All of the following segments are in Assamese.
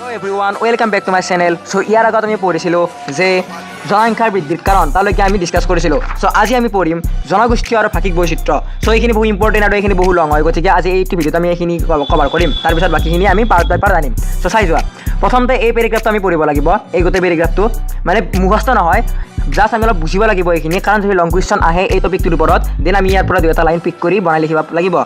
Hello everyone, welcome back to my channel. So ইয়াৰ আগত আমি পঢ়িছিলো যে জনসংখ্যাৰ বৃদ্ধিৰ কাৰণ তালৈকে আমি ডিসকাস কৰিছিলো। সো আজি আমি পঢ়িম জনগোষ্ঠী আৰু ভাষিক বৈচিত্ৰ্য। সো এইখিনি বহু ইম্পৰ্টেন্ট আৰু এইখিনি বহু লং হয়, গতিকে আজি এইটো ভিডিঅ'ত আমি এইখিনি কভাৰ কৰিম, তাৰপিছত বাকীখিনি আমি পাৰ্ট বাই পাৰ্ট জানিম। সো চাই যোৱা। প্ৰথমতে এই পেৰাগ্ৰাফটো আমি পঢ়িব লাগিব, এই গোটেই পেৰাগ্ৰাফটো মানে মুখস্থ নহয়, জাষ্ট আমি অলপ বুজিব লাগিব এইখিনি, কাৰণ যদি লং কুৱেশ্যন আহে এই টপিকটোৰ ওপৰত দেন আমি ইয়াৰ পৰা দুটা লাইন পিক কৰি বনাই লিখিব লাগিব।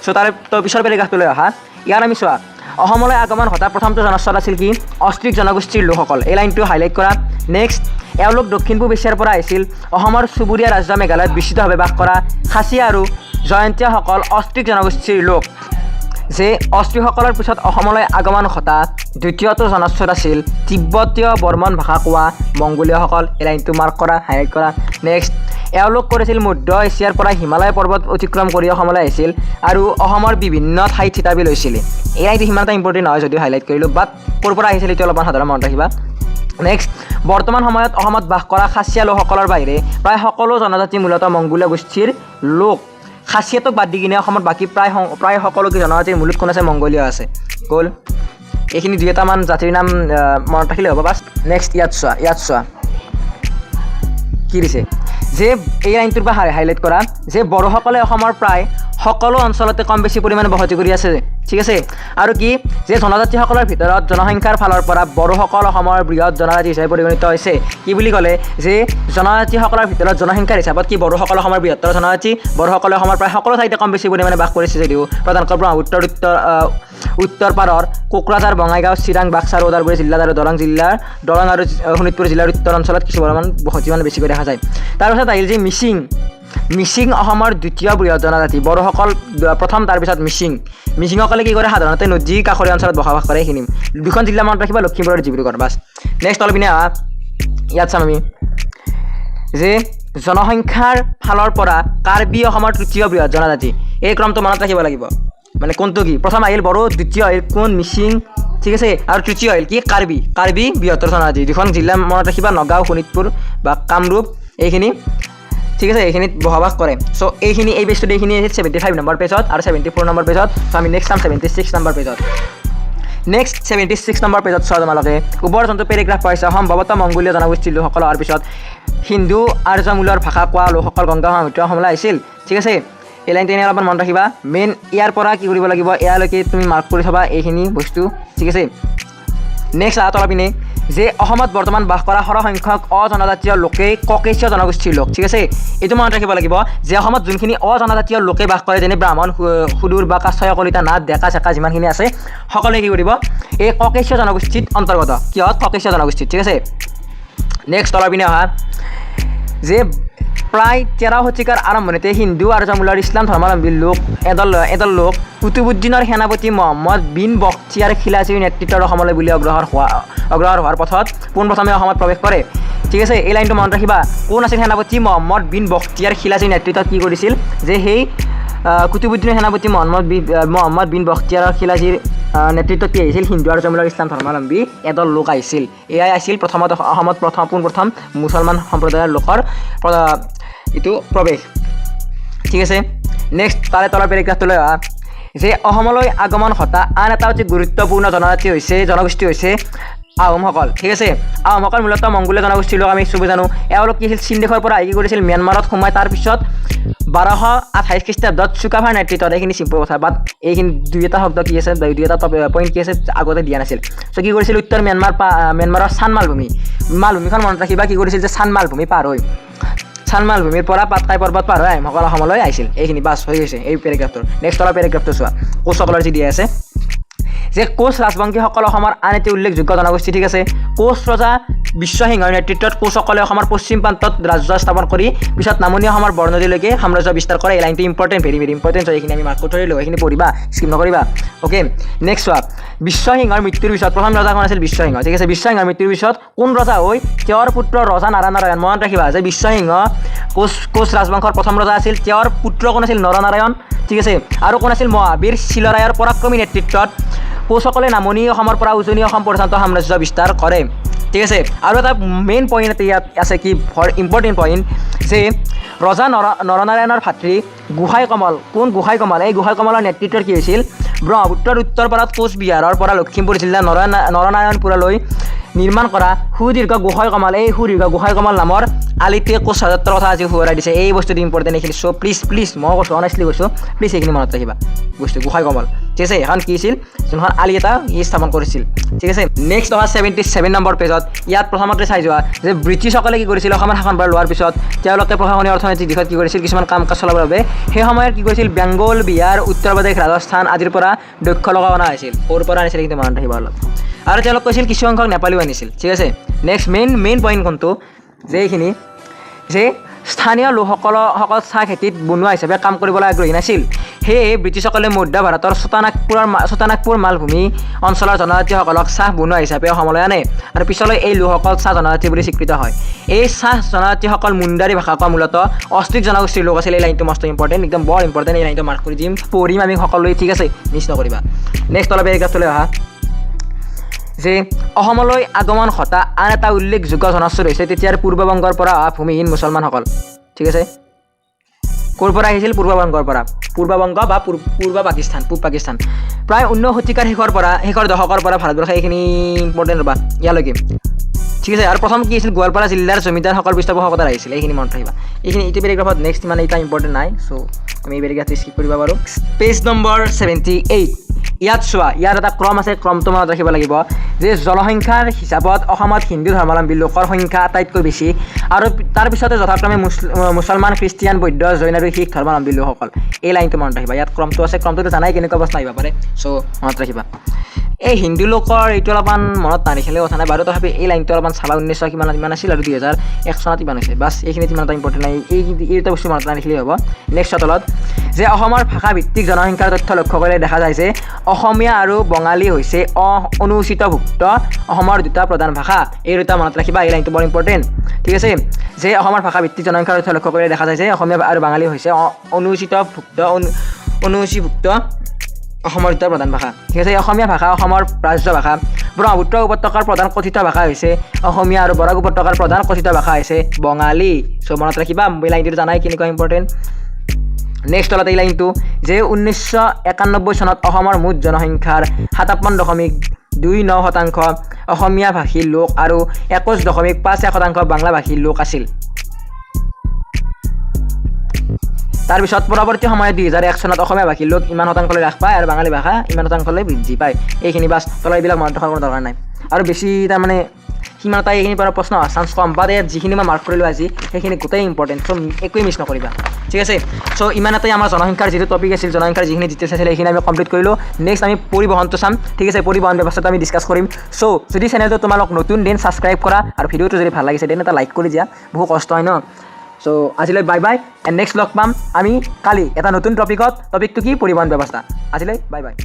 সো তাৰ পিছৰ পেৰাগ্ৰাফটোলৈ অহা। ইয়াৰ আমি চোৱা অসমলৈ আগমন ঘটা প্ৰথমটো জনস্বত আছিল কি অষ্ট্ৰিক জনগোষ্ঠীৰ লোকসকল। এই লাইনটো হাইলাইট কৰা। নেক্সট, এওঁলোক দক্ষিণ পূব এছিয়াৰ পৰা আহিছিল। অসমৰ চুবুৰীয়া ৰাজ্য মেঘালয়ত বিস্তৃতভাৱে বাস কৰা খাচী আৰু জয়ন্তীয়াসকল অষ্ট্ৰিক জনগোষ্ঠীৰ লোক। যে অষ্ট্ৰিকসকলৰ পিছত অসমলৈ আগমন ঘটা দ্বিতীয়টো জনস্বত আছিল তিব্বতীয় বৰ্মন ভাষা কোৱা মংগোলীয়সকল। এই লাইনটো মাৰ্ক কৰা, হাইলাইট কৰা। নেক্সট, এওঁলোক কৰিছিল মধ্য এছিয়াৰ পৰা হিমালয় পৰ্বত অতিক্ৰম কৰি অসমলৈ আহিছিল আৰু অসমৰ বিভিন্ন ঠাইত থিতাপি লৈছিল। এই লাইনটো সিমান এটা ইম্পৰ্টেণ্ট নহয় যদিও হাইলাইট কৰিলোঁ, বাট ক'ৰ পৰা আহিছিল এইটো অলপমান সাধাৰণ মনত ৰাখিবা। নেক্সট, বৰ্তমান সময়ত অসমত বাস কৰা খাচীয়া লোকসকলৰ বাহিৰে প্ৰায় সকলো জনজাতি মূলতঃ মংগোলীয় গোষ্ঠীৰ লোক। খাচীয়াটোক বাদ দি কিনে অসমত বাকী প্ৰায় সকলো জনজাতিৰ মূলত কোন আছে? মংগোলীয় আছে। গ'ল। এইখিনি দুই এটামান জাতিৰ নাম মনত ৰাখিলে হ'ব বাছ। নেক্সট, ইয়াত চোৱা কি দিছে যে এই লাইনটোৰ পৰা হাইলাইট কৰা যে বড়োসকলে অসমৰ প্ৰায় সকলো অঞ্চলতে কম বেছি পৰিমাণে বসতি কৰি আছে। ঠিক আছে। আৰু কি যে জনজাতিসকলৰ ভিতৰত জনসংখ্যাৰ ফালৰ পৰা বড়োসকল অসমৰ বৃহৎ জনজাতি হিচাপে পৰিগণিত হৈছে। কি বুলি ক'লে যে জনজাতিসকলৰ ভিতৰত জনসংখ্যাৰ হিচাপত কি বড়োসকল অসমৰ বৃহত্তৰ জনজাতি। বড়োসকলে অসমৰ প্ৰায় সকলো ঠাইতে কম বেছি পৰিমাণে বাস কৰিছে যদিও প্ৰধানকৈ ব্ৰহ্মপুত্ৰৰ উত্তৰ পাৰৰ কোকৰাঝাৰ, বঙাইগাঁও, চিৰাং, বাক্সা আৰু ওদালগুৰি জিলাত আৰু দৰং আৰু শোণিতপুৰ জিলাৰ উত্তৰ অঞ্চলত কিছু পৰিমাণ বসতি মানে বেছিকৈ দেখা যায়। তাৰপিছত আহিল যে মিচিং অসমৰ দ্বিতীয় বৃহৎ জনজাতি। বড়োসকল প্ৰথম, তাৰপিছত মিচিংসকলে কি কৰে? সাধাৰণতে নদী কাষৰীয়া অঞ্চলত বসবাস কৰে। এইখিনি দুখন জিলা মনত ৰাখিবা, লখিমপুৰ আৰু ডিব্ৰুগড় বাছ। নেক্সট অলপ পিনে আহা। ইয়াত চাম আমি যে জনসংখ্যাৰ ফালৰ পৰা কাৰ্বি অসমৰ তৃতীয় বৃহৎ জনজাতি। এই ক্ৰমটো মনত ৰাখিব লাগিব, মানে কোনটো কি? প্ৰথম আহিল বড়ো, দ্বিতীয় আহিল কোন? মিচিং। ঠিক আছে। আৰু তৃতীয় আহিল কি? কাৰ্বি বৃহত্তৰ জনজাতি। দুখন জিলা মনত ৰাখিবা, নগাঁও, শোণিতপুৰ বা কামৰূপ। এইখিনি ঠিক আছে, এইখিনিত বসবাস কৰে। চ' এই পেজটোত এইখিনি আছিল 75 নম্বৰ পেজত আৰু 74 নম্বৰ পেজত। চ' আমি নেক্সট চাম 76 নম্বৰ পেজত। নেক্সট 76 নম্বৰ পেজত চোৱা তোমালোকে ওপৰ যোনটো পেৰেগ্ৰাফ পাইছা, সম্ভৱতঃ মংগোলীয় জনগোষ্ঠীৰ লোকসকল অহাৰ পিছত হিন্দু আৰ্য মূলৰ ভাষা কোৱা লোকসকল গংগা ব্ৰহ্মপুত্ৰ অসমলৈ আহিছিল। ঠিক আছে। এই লাইনটো এনেই অলপমান মনত ৰাখিবা। মেইন ইয়াৰ পৰা কি কৰিব লাগিব, এয়ালৈকে তুমি মাৰ্ক কৰি থবা এইখিনি বস্তু। ঠিক আছে। নেক্সট আহত অলপ পিনে যে অসমত বৰ্তমান বাস কৰা সৰহসংখ্যক অজনজাতীয় লোকেই ককেশীয় জনগোষ্ঠীৰ লোক। ঠিক আছে। এইটো মনত ৰাখিব লাগিব যে অসমত যোনখিনি অজনজাতীয় লোকে বাস কৰে, যেনে ব্ৰাহ্মণ, সুদূৰ বা কাছয়, কলিতা, নাথ, ডেকা চেকা যিমানখিনি আছে সকলোৱে কি কৰিব? এই ককেশীয় জনগোষ্ঠীত অন্তৰ্গত। কিহত? ককেশীয় জনগোষ্ঠীত। ঠিক আছে। নেক্সট অলপ পিনে অহা যে প্ৰায় 13 শতিকাৰ আৰম্ভণিতে হিন্দু আৰ্য মূলৰ ইছলাম ধৰ্মাৱলম্বী লোক এদল লোক কুতুবুদ্দিনৰ সেনাপতি মহম্মদ বিন বখতিয়াৰ খিলাজীৰ নেতৃত্বত অসমলৈ বুলি অগ্ৰসৰ হোৱাৰ পথত পোনপ্ৰথমে অসমত প্ৰৱেশ কৰে। ঠিক আছে। এই লাইনটো মনত ৰাখিবা। কোন আছিল সেনাপতি? মহম্মদ বিন বখতিয়াৰ খিলাজীৰ নেতৃত্বত কি কৰিছিল যে সেই কুতুবুদ্দিনৰ সেনাপতি মহম্মদ বিন বখতিয়াৰ খিলাজীৰ নেতৃত্বত কি আহিছিল? হিন্দু আৰ্য মূলৰ ইছলাম ধৰ্মাৱলম্বী এদল লোক আহিছিল। এয়াই আছিল প্ৰথমত অসমত পোনপ্ৰথম মুছলমান সম্প্ৰদায়ৰ লোকৰ এইটো প্ৰৱেশ। ঠিক আছে। নেক্সট তাৰে তলৰ পেৰেগ্ৰাফটোলৈ অহা যে অসমলৈ আগমন ঘটা আন এটা অতি গুৰুত্বপূৰ্ণ জনগোষ্ঠী হৈছে আহোমসকল। ঠিক আছে। আহোমসকল মূলতঃ মংগোলীয় জনগোষ্ঠীৰ লোক, আমি চবেই জানো। এওঁলোক কি আছিল? চীন দেশৰ পৰা আহি কি কৰিছিল? ম্যানমাৰত সোমাই তাৰপিছত 1228 খ্ৰীষ্টাব্দত চুকাফাৰ নেতৃত্বত, এইখিনি চিম্পল কথা, বাট এইখিনি দুই এটা শব্দ কি আছে, দুই এটা পইণ্ট কি আছে আগতে দিয়া নাছিল। চ' কি কৰিছিল? উত্তৰ ম্যানমাৰৰ চান মালভূমিখন মনত ৰাখিবা। কি কৰিছিল? যে চান মালভূমিৰ পৰা পাটকাই পৰ্বত পাৰ হৈ আহোমসকল অসমলৈ আহিছিল। এইখিনি বাছ হৈ গৈছে এই পেৰেগ্ৰাফটোৰ। নেক্সট অলপ পেৰেগ্ৰাফটো চোৱা। কোচসকলৰ যি দিয়া আছে যে কোচ ৰাজবংশীসকল অসমৰ আন এটি উল্লেখযোগ্য জনগোষ্ঠী। ঠিক আছে। কোচ ৰজা বিশ্বসিংহৰ নেতৃত্বত কোচসকলে অসমৰ পশ্চিম প্ৰান্তত ৰাজ্য স্থাপন কৰি পিছত নামনি অসমৰ বৰনদীলৈকে সাম্ৰাজ্য বিস্তাৰ কৰে। এই লাইনটো ইম্পৰ্টেণ্ট, ভেৰি ইম্পৰ্টেণ্ট। এইখিনি আমি মাৰ্ক কৰি থৰিলোঁ, এইখিনি পঢ়িবা, স্কিপ নকৰিবা। অ'কে। নেক্সট চোৱা। বিশ্বসিংহৰ মৃত্যুৰ পিছত প্ৰথম ৰজাখন আছিল বিশ্বসিংহ। ঠিক আছে। বিশ্বসিংহৰ মৃত্যুৰ পিছত কোন ৰজা হৈ তেওঁৰ পুত্ৰ ৰজা নাৰায়ণ। মনত ৰাখিবা যে বিশ্বসিংহ কোচ ৰাজবংশৰ প্ৰথম ৰজা আছিল। তেওঁৰ পুত্ৰ কোন আছিল? নৰনাৰায়ণ। ঠিক আছে। আৰু কোন আছিল? মহাবীৰ শিলৰায়ৰ পৰাক্ৰমী নেতৃত্বত কোচসকলে নামনি অসমৰ পৰা উজনি অসম পৰ্যন্ত সাম্ৰাজ্য বিস্তাৰ কৰে। ঠিক আছে আৰু এটা মেইন পইণ্ট এটা ইয়াত আছে কি ইম্পৰ্টেণ্ট পইণ্ট যে ৰজা নৰনাৰায়ণৰ ভাতৃ গোহাঁই কমল কোন গোহাঁই কমল এই গোহাঁই কমলৰ নেতৃত্বত কি হৈছিল ব্ৰহ্মপুত্ৰৰ উত্তৰ পাৰত কোচবিহাৰৰ পৰা লখিমপুৰ জিলাৰ নৰনাৰায়ণপুৰলৈ নিৰ্মাণ কৰা সুদীৰ্ঘ গোহাঁই কমল এই সুদীৰ্ঘ গোহাঁই কমল নামৰ আলিটোৱে কোচ ৰাজত্বৰ কথা আজি সোঁৱৰাই দিছে এই বস্তুটো ইম্পৰ্টেণ্ট এইখিনি চ' প্লিজ মই কৈছোঁ অনেষ্টলি কৈছোঁ প্লিজ এইখিনি মনত ৰাখিবা বস্তু গোহাঁই কমল ঠিক আছে এখন কি আছিল যোনখন আলি এটা ই স্থাপন কৰিছিল ঠিক আছে নেক্সট অহা 77 নম্বৰ পেজত ইয়াত প্ৰথমতে চাই যোৱা যে ব্ৰিটিছসকলে কি কৰিছিল অসমৰ শাসনভাৰ লোৱাৰ পিছত তেওঁলোকে প্ৰশাসনীয় অৰ্থনৈতিক দিশত কি কৰিছিল কিছুমান কাম কাজ চলাবৰ বাবে সেই সময়ত কি কৰিছিল বেংগল বিহাৰ উত্তৰ প্ৰদেশ ৰাজস্থান আদিৰ পৰা দক্ষ লোক অনা হৈছিল ক'ৰ পৰা আনিছিল কিন্তু মনত ৰাখিবা অলপ আৰু তেওঁলোক কৈছিল কিছু সংখ্যক নেপালীও আনিছিল ঠিক আছে নেক্সট মেইন পইণ্ট কোনটো যে এইখিনি যে স্থানীয় লোকসকল চাহ খেতিত বনোৱা হিচাপে কাম কৰিবলৈ আগ্ৰহী নাছিল সেয়ে ব্ৰিটিছসকলে মধ্য ভাৰতৰ ছোটানাগপুৰ মালভূমি অঞ্চলৰ জনজাতিসকলক চাহ বনোৱা হিচাপে অসমলৈ আনে আৰু পিছলৈ এই লোকসকল চাহ জনজাতি বুলি স্বীকৃত হয় এই চাহ জনজাতিসকল মুণ্ডাৰী ভাষা কোৱা মূলতঃ অষ্ট্ৰিক জনগোষ্ঠীৰ লোক আছিল এই লাইনটো মষ্ট ইম্পৰ্টেণ্ট একদম বৰ ইম্পৰ্টেণ্ট এই লাইনটো মাৰ্ক কৰি দিম পঢ়িম আমি সকলোৱে ঠিক আছে মিছ নকৰিবা নেক্সট অলপ পেৰেগ্ৰাফটোলৈ অহা যে অসমলৈ আগমন ঘটা আন এটা উল্লেখযোগ্য জনশ্ৰুত হৈছে তেতিয়াৰ পূৰ্ববংগৰ পৰা অহা ভূমিহীন মুছলমানসকল ঠিক আছে ক'ৰ পৰা আহিছিল পূৰ্ববংগৰ পৰা পূৰ্ববংগ বা পূব পাকিস্তান প্ৰায় 19 শতিকাৰ শেষৰ দশকৰ পৰা ভাৰতবৰ্ষে এইখিনি ইম্পৰ্টেণ্ট ৰ'বা ইয়ালৈকে ঠিক আছে আৰু প্ৰথম কি আছিল গোৱালপাৰা জিলাৰ জমিদাৰসকল পৃষ্ঠপোষকতাত আহিছিল এইখিনি মনত ৰাখিবা এইখিনি এইটো পেৰেগ্ৰাফত নেক্সট মানে এটা ইম্পৰ্টেণ্ট নাই চ' আমি এই পেৰেগ্ৰাফটো স্কিপ কৰিব পাৰোঁ পেজ নম্বৰ 78 ইয়াত চোৱা ইয়াত এটা ক্ৰম আছে ক্ৰমটো মনত ৰাখিব লাগিব যে জনসংখ্যাৰ হিচাপত অসমত হিন্দু ধৰ্মাৱলম্বী লোকৰ সংখ্যা আটাইতকৈ বেছি আৰু তাৰপিছতে যথাক্ৰমে মুছলমান খ্ৰীষ্টিয়ান বৌদ্ধ জৈন আৰু শিখ ধৰ্মাৱলম্বী লোকসকল এই লাইনটো মনত ৰাখিবা ইয়াত ক্ৰমটো আছে ক্ৰমটোতো জানাই কেনেকুৱা প্ৰশ্ন আহিব পাৰে চ' মনত ৰাখিবা এই হিন্দু লোকৰ এইটো অলপমান মনত নাৰাখিলে কথা নাই বাৰু তথাপি এই লাইনটো অলপমান চাবা 1900 কিমান আছিল আৰু 2001 চনত ইমান হৈছে বাছ এইখিনিত ইমান এটা ইম্পৰ্টেণ্ট নাই এইটো বস্তু মনত নাৰাখিলেই হ'ব নেক্সট তলত যে অসমৰ ভাষা ভিত্তিক জনসংখ্যাৰ তথ্য লক্ষ্য কৰিলে দেখা যায় যে অসমীয়া আৰু বঙালী হৈছে অনুসূচিতভুক্ত অসমৰ দুটা প্ৰধান ভাষা এই দুটা মনত ৰাখিবা এই লাইনটো বৰ ইম্পৰ্টেণ্ট ঠিক আছে যে অসমৰ ভাষা ভিত্তিক জনসংখ্যাৰ তথ্য লক্ষ্য কৰিলে দেখা যায় যে অসমীয়া আৰু বাঙালী হৈছে অনুসূচিতভুক্ত অসমৰ দুটা প্ৰধান ভাষা ঠিক আছে অসমীয়া ভাষা অসমৰ ৰাজ্য ভাষা ব্ৰহ্মপুত্ৰ উপত্যকাৰ প্ৰধান কথিত ভাষা হৈছে অসমীয়া আৰু বৰাক উপত্যকাৰ প্ৰধান কথিত ভাষা হৈছে বঙালী চ' মনত ৰাখিবা এই লাইনটো জানাই কেনেকুৱা ইম্পৰ্টেণ্ট নেক্সট তলত এই লাইনটো যে 1991 চনত অসমৰ মুঠ জনসংখ্যাৰ 57.29% অসমীয়া ভাষী লোক আৰু 21.51% বাংলা ভাষী লোক আছিল তাৰপিছত পৰৱৰ্তী সময়ত 2001 চনত অসমীয়া ভাষী লোক ইমান শতাংশলৈ হ্ৰাস পায় আৰু বাঙালী ভাষা ইমান শতাংশলৈ বৃদ্ধি পায় এইখিনি বাছ তলৰ এইবিলাক মনত ৰখাৰ কোনো দৰকাৰ নাই আৰু বেছি তাৰমানে সিমান এটা এইখিনি পৰা প্ৰশ্ন চান্স কম বা ইয়াত যিখিনি মই মাৰ্ক কৰিলোঁ আজি সেইখিনি গোটেই ইম্পৰ্টেণ্ট চ' একোৱেই মিছ নকৰিবা ঠিক আছে চ' ইমানতেই আমাৰ জনসংখ্যাৰ যিটো টপিক আছিল জনসংখ্যাৰ যিখিনি ডিটেইলছ আছিলে সেইখিনি আমি কমপ্লিট কৰিলোঁ নেক্সট আমি পৰিবহণটো চাম ঠিক আছে পৰিবহণ ব্যৱস্থাটো আমি ডিছকাছ কৰিম চ' যদি চেনেলটো তোমালোক নতুন দেন ছাবস্ক্ৰাইব কৰা আৰু ভিডিঅ'টো যদি ভাল লাগিছে দেন এটা লাইক কৰি দিয়া বহু কষ্ট হয় ন চ' আজিলৈ বাই বাই এণ্ড নেক্সট লগ পাম আমি কালি এটা নতুন টপিকটো কি পৰিবহণ ব্যৱস্থা আজিলৈ বাই বাই